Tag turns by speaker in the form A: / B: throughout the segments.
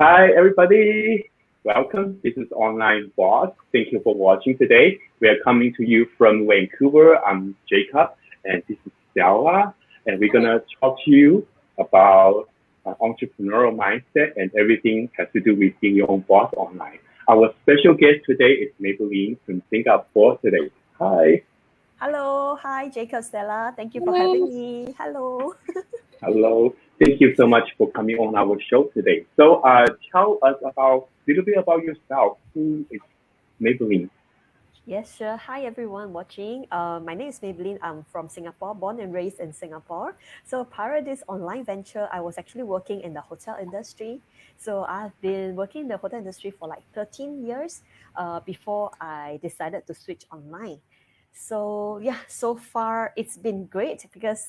A: Hi, everybody. Welcome. This is Online Boss. Thank you for watching today. We are coming to you from Vancouver. I'm Jacob, and this is Stella. And we're going to talk to you about entrepreneurial mindset and everything has to do with being your own boss online. Our special guest today is Mabelline from Singapore today. Hi.
B: Hello. Hi, Jacob, Stella. Thank you for having me. Hello.
A: Hello. Thank you so much for coming on our show today. So tell us a little bit about yourself. Who is Maybelline?
B: Yes, sure. Hi, everyone watching. My name is Mabelline. I'm from Singapore, born and raised in Singapore. So prior to this online venture, I was actually working in the hotel industry. So I've been working in the hotel industry for like 13 years before I decided to switch online. So yeah, so far it's been great because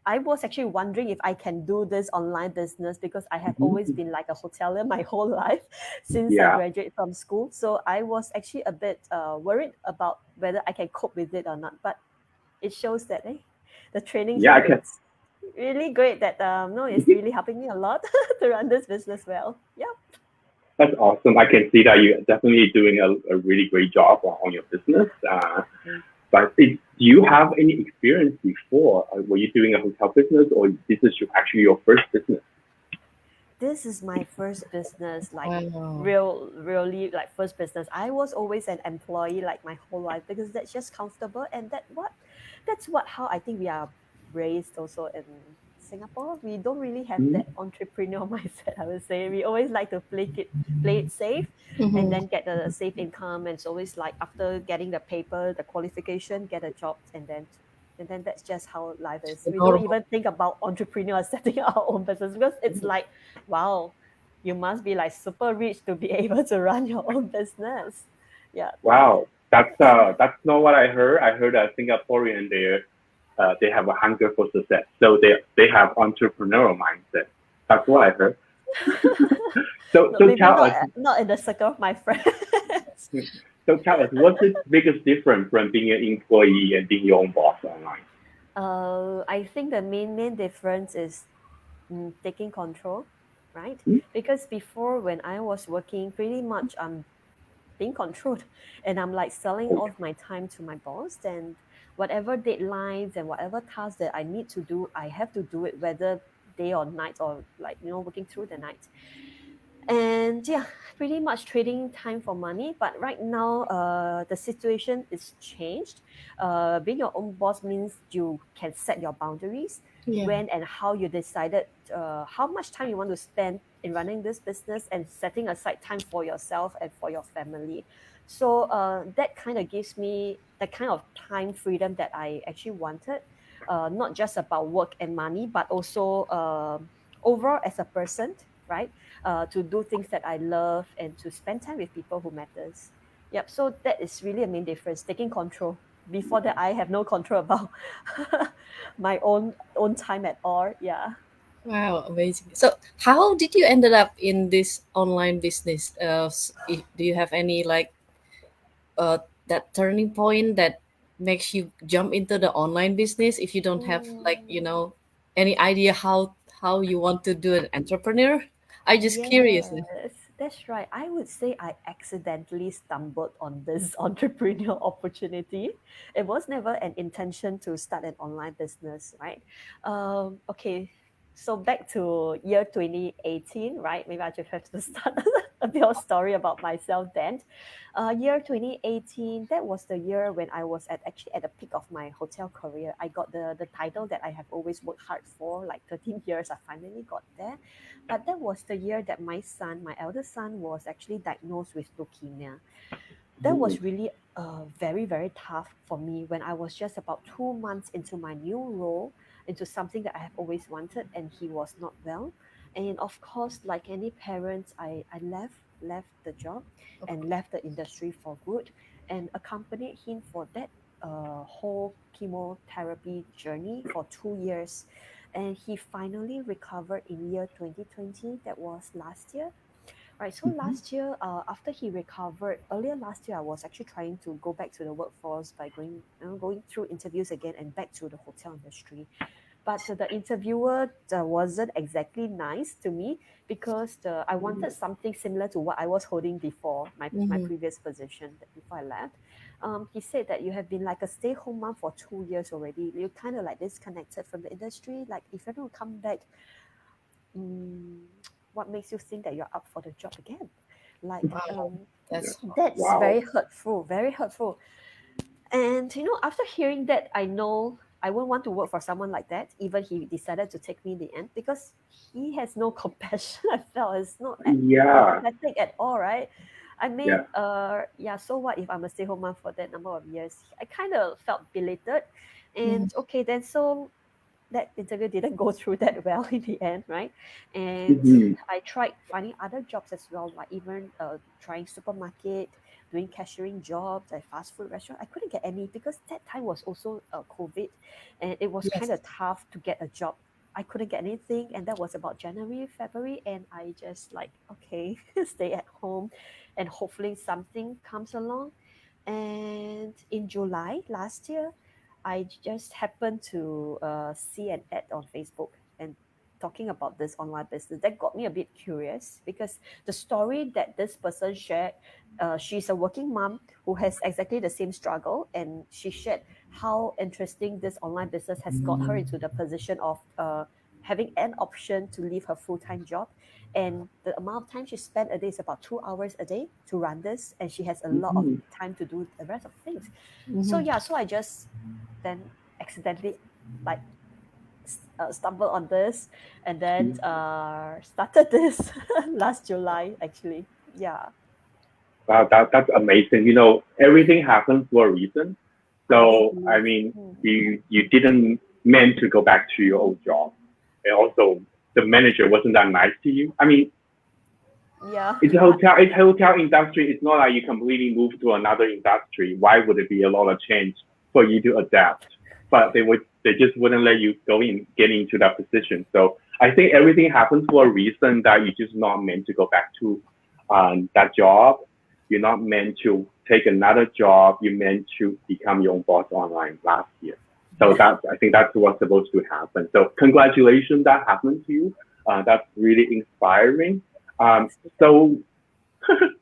B: I was actually wondering if I can do this online business because I have always
A: Mhm.
B: been like a hotelier my whole life since I
A: Yeah,
B: graduated from school. So I was actually a bit worried about whether I can cope with it or not. But it shows that the training
A: yeah,
B: here
A: I can.
B: it's really great that no, it's really helping me a lot to run this business well. Yeah.
A: That's awesome. I can see that you're definitely doing a really great job on your business. Do you have any experience before? Were you doing a hotel business, or this is actually your first business?
B: This is my first business, like
C: Wow.
B: really like first business. I was always an employee like my whole life because that's just comfortable and that's what how I think we are raised also in Singapore. We don't really have
A: Mhm.
B: that entrepreneurial mindset, I would say. We always like to play it safe and
C: Mhm.
B: then get a safe income, and it's always like after getting the paper, the qualification, get a job, and then that's just how life is. We don't
C: Normal.
B: even think about entrepreneur setting our own business because it's like, wow, you must be like super rich to be able to run your own business. Yeah.
A: Wow, that's not what I heard. I heard that Singaporean they have a hunger for success, so they have entrepreneurial mindset. That's what I heard. So
B: No,
A: so
B: maybe
A: tell us
B: not in the circle of my friends.
A: so tell us what's the biggest difference from being an employee and being your own boss online?
B: I think the main difference is taking control, right?
A: Hmm?
B: Because before when I was working, pretty much I'm being controlled, and I'm like selling
A: Okay.
B: off my time to my boss, and whatever deadlines and whatever tasks that I need to do, I have to do it whether day or night or like working through the night. And yeah, pretty much trading time for money. But right now the situation is changed. Being your own boss means you can set your boundaries,
C: Yeah.
B: when and how you decided how much time you want to spend in running this business and setting aside time for yourself and for your family. So that kind of gives me the kind of time freedom that I actually wanted, not just about work and money, but also overall as a person, right? To do things that I love and to spend time with people who matters. Yep. So that is really a main difference. Taking control. Before that, I have no control about my own time at all. Yeah.
C: Wow, amazing. So, how did you ended up in this online business? Do you have any like uh that turning point that makes you jump into the online business if you don't have like any idea how you want to do an entrepreneur? I just curious.
B: Yes, that's right. I would say I accidentally stumbled on this entrepreneurial opportunity. It was never an intention to start an online business, right? Okay, so back to year 2018, right? Maybe I just have to start a bit of story about myself then. Year 2018, that was the year when I was actually at the peak of my hotel career. I got the title that I have always worked hard for, like 13 years. I finally got there. But that was the year that my son, my eldest son, was actually diagnosed with leukemia. That
A: Ooh.
B: was really very, very tough for me when I was just about 2 months into my new role, into something that I have always wanted, and he was not well. And of course, like any parents, I left the job and left the industry for good and accompanied him for that whole chemotherapy journey for 2 years. And he finally recovered in year 2020. That was last year. Right. So
A: Mhm.
B: last year, after he recovered, earlier last year, I was actually trying to go back to the workforce by going through interviews again and back to the hotel industry. but the interviewer wasn't exactly nice to me because I wanted something similar to what I was holding before my
C: Mm-hmm.
B: previous position before I left. He said that you have been like a stay-home mom for 2 years already. You're kind of like disconnected from the industry. Like if you don't come back, mm, what makes you think that you're up for the job again? Like
C: Wow,
A: Yeah.
C: that's
B: that's
A: Wow.
B: very hurtful, very hurtful. And after hearing that, I know I wouldn't want to work for someone like that. Even he decided to take me in the end because he has no compassion. I felt it's not
A: Yeah.
B: empathetic at all, right? I
A: Yeah.
B: mean, yeah. So what if I'm a stay-home mom for that number of years? I kind of felt belated,
C: mm-hmm.
B: and okay, then so that interview didn't go through that well in the end, right? And
A: Mhm.
B: I tried finding other jobs as well, like even trying supermarket, doing cashiering jobs at fast food restaurant. I couldn't get any because that time was also COVID, and it was kind
C: Yes.
B: of tough to get a job. I couldn't get anything, and that was about January, February, and I just like okay, stay at home, and hopefully something comes along. And in July last year, I just happened to see an ad on Facebook and talking about this online business. That got me a bit curious because the story that this person shared, she's a working mom who has exactly the same struggle, and she shared how interesting this online business has got her into the position of having an option to leave her full-time job, and the amount of time she spent a day is about 2 hours a day to run this, and she has a lot of
A: Mhm.
B: time to do the rest of things. So
C: Mm-hmm.
B: yeah, so I just then accidentally like stumbled on this, and then started this last July actually. Yeah,
A: Wow, that's amazing. Everything happens for a reason.
B: I
A: So I
B: believe.
A: mean,
B: Hmm.
A: you didn't meant to go back to your old job, and also the manager wasn't that nice to you. I mean,
B: Yeah.
A: it's hotel industry. It's not like you completely move to another industry. Why would it be a lot of change for you to adapt? But they just wouldn't let you get into that position. So I think everything happens for a reason that you're just not meant to go back to that job. You're not meant to take another job. You're meant to become your own boss online last year. So I think that's what's supposed to happen. So congratulations that happened to you. That's really inspiring. Um,
B: Thanks.
A: so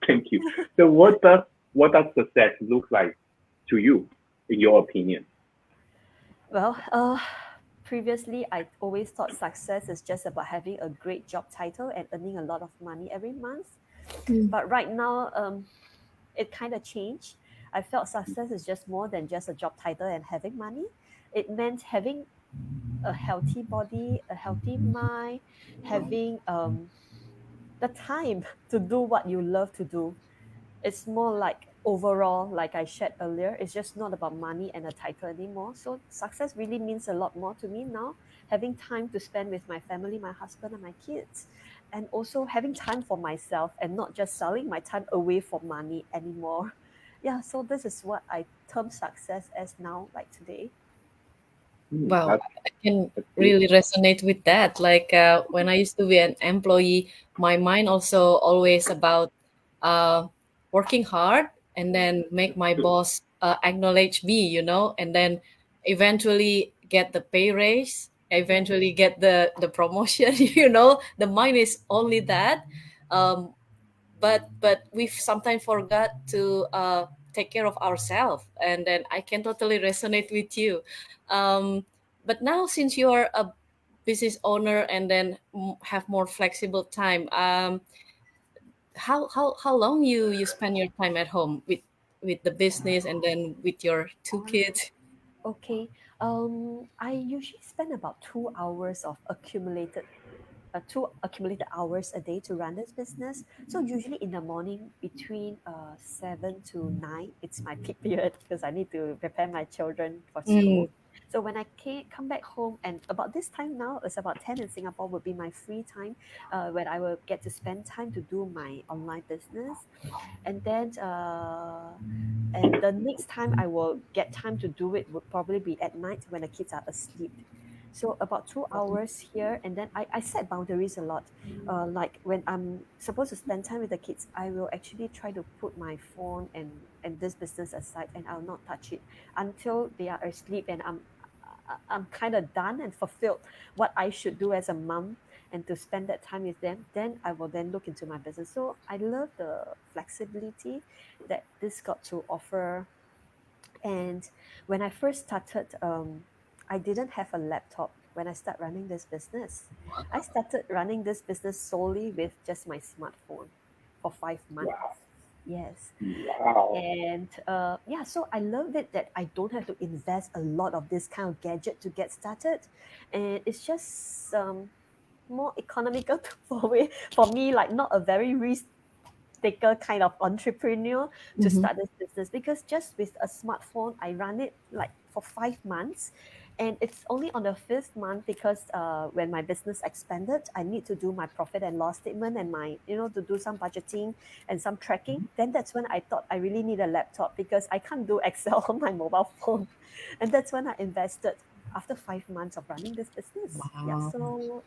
A: thank you. So what does success look like to you, in your opinion?
B: Well, previously I always thought success is just about having a great job title and earning a lot of money every month. But right now, it kind of changed. I felt success is just more than just a job title and having money. It meant having a healthy body, a healthy mind, having the time to do what you love to do. It's more like overall, like I shared earlier, it's just not about money and a title anymore. So success really means a lot more to me now. Having time to spend with my family, my husband, and my kids, and also having time for myself and not just selling my time away for money anymore. Yeah, so this is what I term success as now, like today.
C: Wow,
A: That's
C: I can
A: that's good.
C: really resonate with that. Like when I used to be an employee, my mind also always about uh, working hard and then make my boss acknowledge me, and then eventually get the pay raise,
B: Yeah.
C: eventually get the promotion. The mind is only that. Um, but we've sometimes forgot to take care of ourselves, and then I can totally resonate with you. But now, since you are a business owner and then have more flexible time, how long you spend your time at home with the business and then with your two kids?
B: Okay. I usually spend about 2 hours of two accumulated hours a day to run this business. So usually in the morning between 7 to 9, it's my peak period because I need to prepare my children for
C: Mm,
B: school. So when I come back home, and about this time now, it's about 10 in Singapore, would be my free time when I will get to spend time to do my online business. And then and the next time I will get time to do it would probably be at night when the kids are asleep. So about 2 hours here, and then I set boundaries a lot. Like when I'm supposed to spend time with the kids, I will actually try to put my phone and this business aside, and I'll not touch it until they are asleep, and I'm kind of done and fulfilled what I should do as a mom and to spend that time with them, then I will then look into my business. So I love the flexibility that this got to offer. And when I first started, I didn't have a laptop when I started running this business. I started running this business solely with just my smartphone for 5 months.
A: Wow.
B: Yes.
A: Wow.
B: And yeah, so I love it that I don't have to invest a lot of this kind of gadget to get started. And it's just more economical for me, like not a very risk taker kind of entrepreneur to
C: Mm-hmm.
B: start this business, because just with a smartphone I run it like for 5 months. And it's only on the fifth month, because when my business expanded, I need to do my profit and loss statement and my, to do some budgeting and some tracking. Then that's when I thought I really need a laptop, because I can't do Excel on my mobile phone. And that's when I invested after 5 months of running this business. Yeah,
C: Wow.
B: so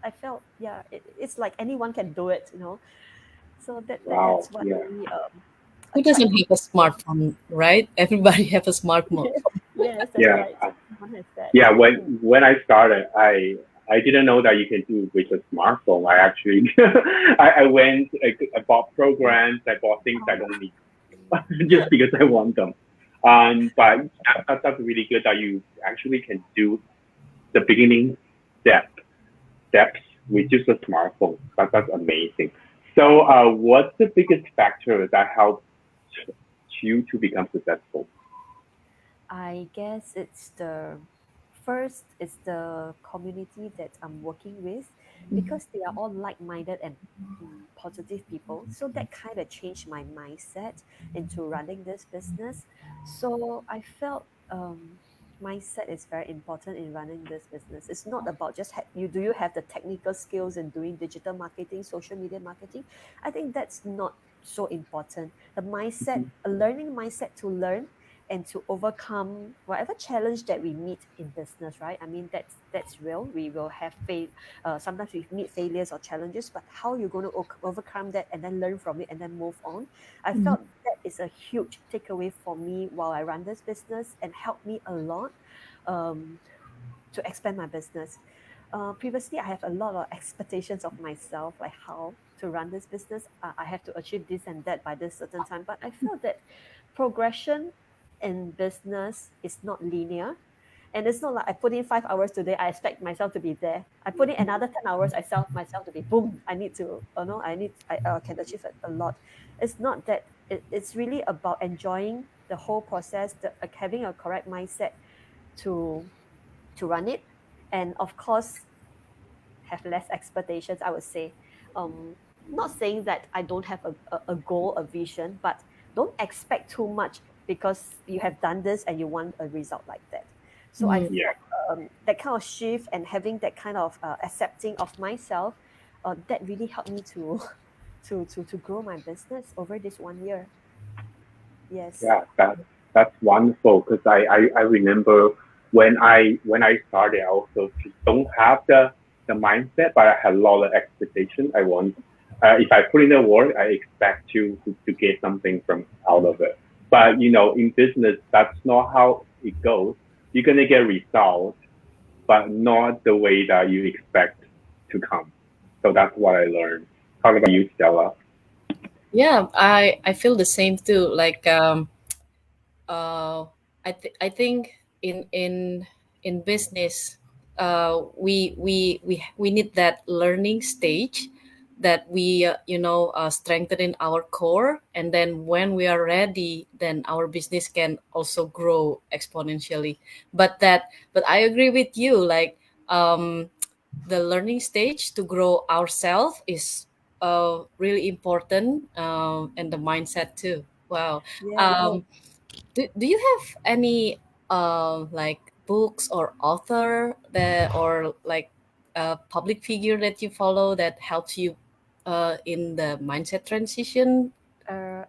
B: I felt, yeah, it's like anyone can do it. So
A: Wow.
B: that's what
A: Yeah.
B: really
C: Who doesn't
B: attracted
C: have a
B: me.
C: smartphone, right? Everybody have a smartphone.
B: Yes, that's
A: Yeah.
B: right. One has that.
A: Yeah.
B: Hmm.
A: When I started, I didn't know that you can do it with a smartphone. I actually I went, I bought programs, I bought things I don't need just because I want them. But that's really good that you actually can do the beginning step steps with just a smartphone. That's amazing. So, what's the biggest factor that helped you to become successful?
B: I guess it's the first is the community that I'm working with, because they are all like-minded and positive people. So that kind of changed my mindset into running this business. So I felt mindset is very important in running this business. It's not about just you have the technical skills in doing digital marketing, social media marketing. I think that's not so important. The mindset, a learning mindset to learn and to overcome whatever challenge that we meet in business, right? I mean, that's real. We will have sometimes we meet failures or challenges, but how you're going to overcome that and then learn from it and then move on. I
C: Mhm.
B: felt that is a huge takeaway for me while I run this business, and helped me a lot um, to expand my business. Previously, I have a lot of expectations of myself, like how to run this business. I have to achieve this and that by this certain time. But I feel that progression in business is not linear. And it's not like I put in 5 hours today, I expect myself to be there. I put in another 10 hours, I tell myself to be boom. I need to, I can achieve a lot. It's not that. It's really about enjoying the whole process, having a correct mindset to run it, and of course have less expectations, I would say. Not saying that I don't have a goal, a vision, but don't expect too much, because you have done this and you want a result like that. So I
C: Mm.
A: Yeah.
B: felt that kind of shift and having that kind of accepting of myself, that really helped me to to grow my business over this 1 year. Yes.
A: Yeah, that's wonderful because I remember when I started, I also just don't have the mindset, but I had a lot of expectation. I want if I put in the work, I expect to get something from out of it. But in business, that's not how it goes. You're gonna get results, but not the way that you expect to come. So that's what I learned. How about you, Stella?
C: Yeah, I feel the same too. Like uh, I think in business, we need that learning stage that we strengthen our core, and then when we are ready, then our business can also grow exponentially. But I agree with you. Like the learning stage to grow ourselves is really important, and the mindset too. Wow.
B: Yes.
C: Um, do you have any like books or author that, or like a public figure that you follow that helps you in the mindset transition?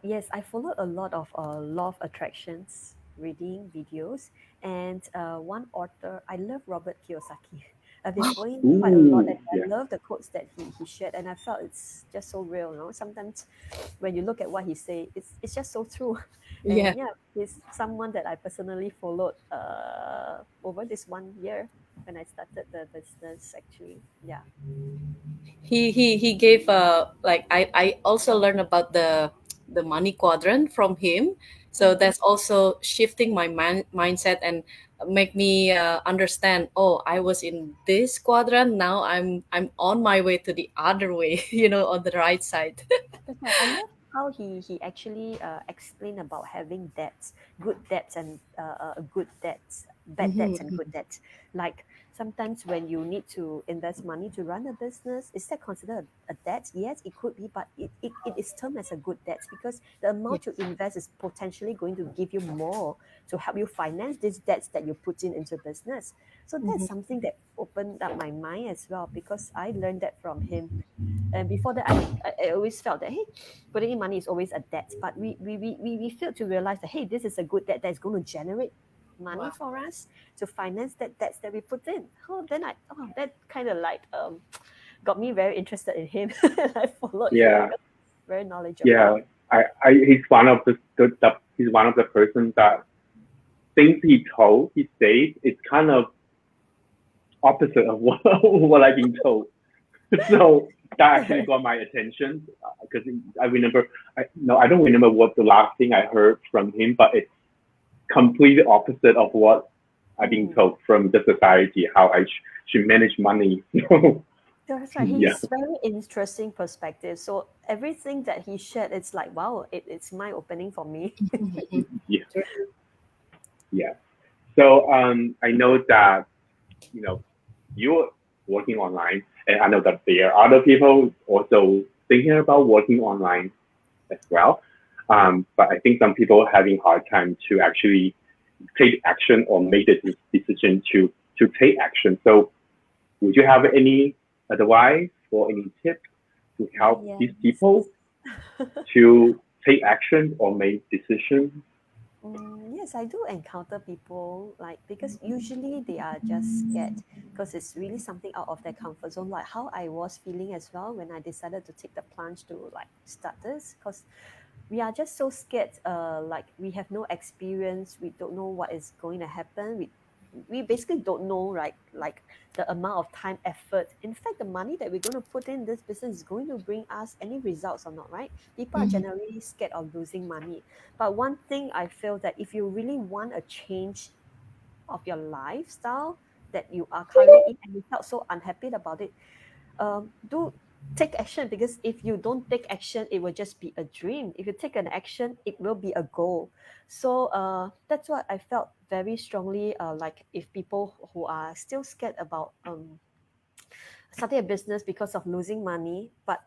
B: Yes, I followed a lot of law of attractions reading videos, and one author, I love Robert Kiyosaki. I've been following him quite a lot, and
A: Yeah.
B: I love the quotes that he shared, and I felt it's just so real. You know, sometimes when you look at what he say, it's just so true.
C: Yeah.
B: And yeah, he's someone that I personally followed over this 1 year when I started the business. Actually, yeah.
C: He gave like I also learned about the money quadrant from him, so
B: Mm-hmm.
C: that's also shifting my mindset and make me understand, oh, I was in this quadrant, now I'm on my way to the other way, on the right side.
B: That's right. I love how he actually explained about having debts, good debts and good debts, bad debts and
C: Mhm.
B: good debts. Like sometimes when you need to invest money to run a business, is that considered a debt? Yes, it could be, but it is termed as a good debt because the
C: Yeah.
B: amount you invest is potentially going to give you more to help you finance these debts that you put into business. So that's
C: Mhm.
B: something that opened up my mind as well because I learned that from him. And before that, I always felt that, hey, putting in money is always a debt. But we failed to realize that, hey, this is a good debt that is going to generate money
C: Wow.
B: for us to finance that debts that we put in. Oh, then that kind of like got me very interested in him. I followed him
A: Yeah.
B: because he's very knowledgeable.
A: Yeah. He's one of he's one of the persons that things he says, it's kind of opposite of what what I've been told. So that actually got my attention because I remember, I don't remember what the last thing I heard from him, but it's completely opposite of what I've been
B: Mm.
A: told from the society, how I should manage money. So,
B: That's right.
A: yeah,
B: He's very interesting perspective. So everything that he shared, it's like, wow, it's mind opening for me.
C: Mhm.
A: yeah,
C: True.
A: yeah. So I know that, you know, you're working online, and I know that there are other people also thinking about working online as well. But I think some people are having hard time to actually take action or make the decision to take action. So would you have any advice or any tips to help
B: Yes.
A: these people to take action or make decisions?
B: Yes, I do encounter people like because usually they are just scared because it's really something out of their comfort zone. Like how I was feeling as well when I decided to take the plunge to like start this because we are just so scared. Like we have no experience, we don't know what is going to happen. We basically don't know like the amount of time effort in fact the money that we're going to put in this business is going to bring us any results or not, right? People are
C: Mhm.
B: generally scared of losing money, but one thing I feel that if you really want a change of your lifestyle that you are currently in and you felt so unhappy about it, do take action because if you don't take action it will just be a dream. If you take an action it will be a goal. So that's what I felt very strongly, like if people who are still scared about starting a business because of losing money, but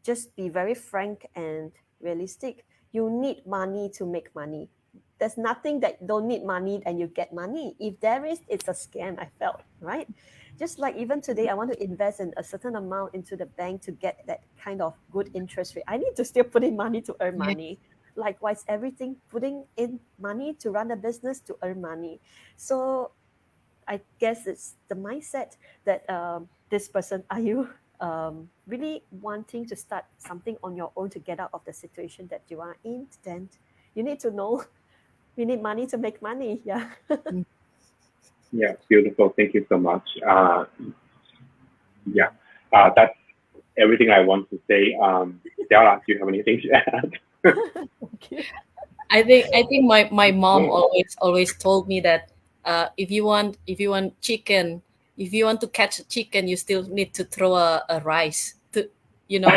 B: just be very frank and realistic. You need money to make money. There's nothing that don't need money and you get money. If there is, it's a scam, I felt, right? Just like even today, I want to invest in a certain amount into the bank to get that kind of good interest rate. I need to still put in money to earn
C: Yeah.
B: money. Likewise, everything putting in money to run a business to earn money. So I guess it's the mindset that this person, are you really wanting to start something on your own to get out of the situation that you are in? Then you need to know we need money to make money. Yeah.
C: Mm.
A: Yeah, beautiful. Thank you so much. Yeah, that's everything I want to say. Stella, do you have anything to add?
B: Okay.
C: I think my mom always told me that if you want chicken, if you want to catch a chicken, you still need to throw a rice to you know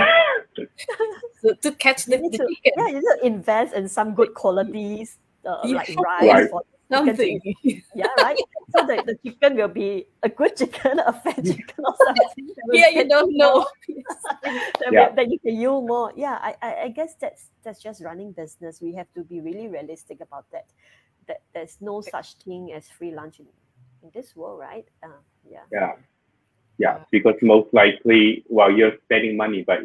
C: to catch
B: You need
C: the
B: to, yeah,
C: chicken.
B: you need to invest in some good qualities,
C: Yeah,
B: like rice
A: Right.
B: for chicken to
C: something.
B: eat. Yeah, right. So the chicken will be a good chicken, a fat chicken, or something that will
C: Yeah, you
B: get you
C: don't
B: more.
C: know.
A: Yeah.
B: That you can yield more. Yeah, I guess that's just running business. We have to be really realistic about that. That there's no such thing as free lunch in this world, right? Yeah.
A: Yeah. Yeah.
C: Yeah.
A: Because most likely, well, you're spending money, but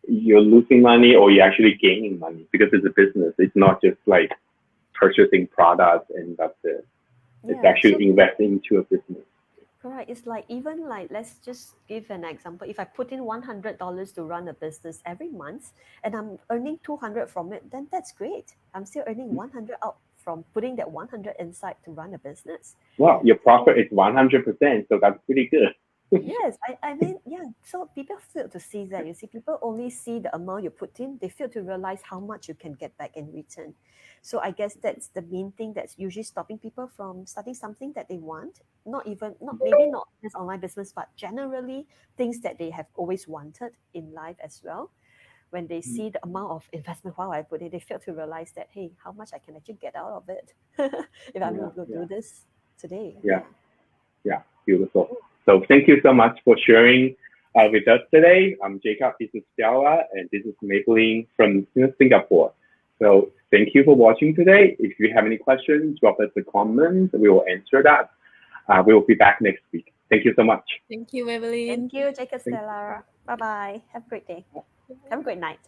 A: you're losing money or you're actually gaining money because it's a business. It's not just like purchasing products and that's it. It's
B: Yeah. So
A: actually investing into a business.
B: Correct. It's like even like let's just give an example. If I put in $100 to run a business every month and I'm earning 200 from it, then that's great. I'm still earning 100 out from putting that 100 inside to run a business.
A: Well, your profit is 100%, so that's pretty good.
B: Yes, I mean, yeah. So people fail to see that. You see, people only see the amount you put in. They fail to realize how much you can get back in return. So I guess that's the main thing that's usually stopping people from starting something that they want. Not maybe not this online business, but generally things that they have always wanted in life as well. When they see the amount of investment, wow, I put it, they fail to realize that hey, how much I can actually get out of it if I'm
A: Yeah,
B: able to
A: yeah,
B: do this today.
A: yeah, yeah, beautiful. So thank you so much for sharing with us today. I'm Jacob, this is Stella, and this is Maybelline from Singapore. So thank you for watching today. If you have any questions, drop us a comment. We will answer that. We will be back next week. Thank you so much.
C: Thank you, Maybelline.
B: Thank you, Jacob
A: Thank
B: Stella. Bye bye. Have a great day. Have a great night.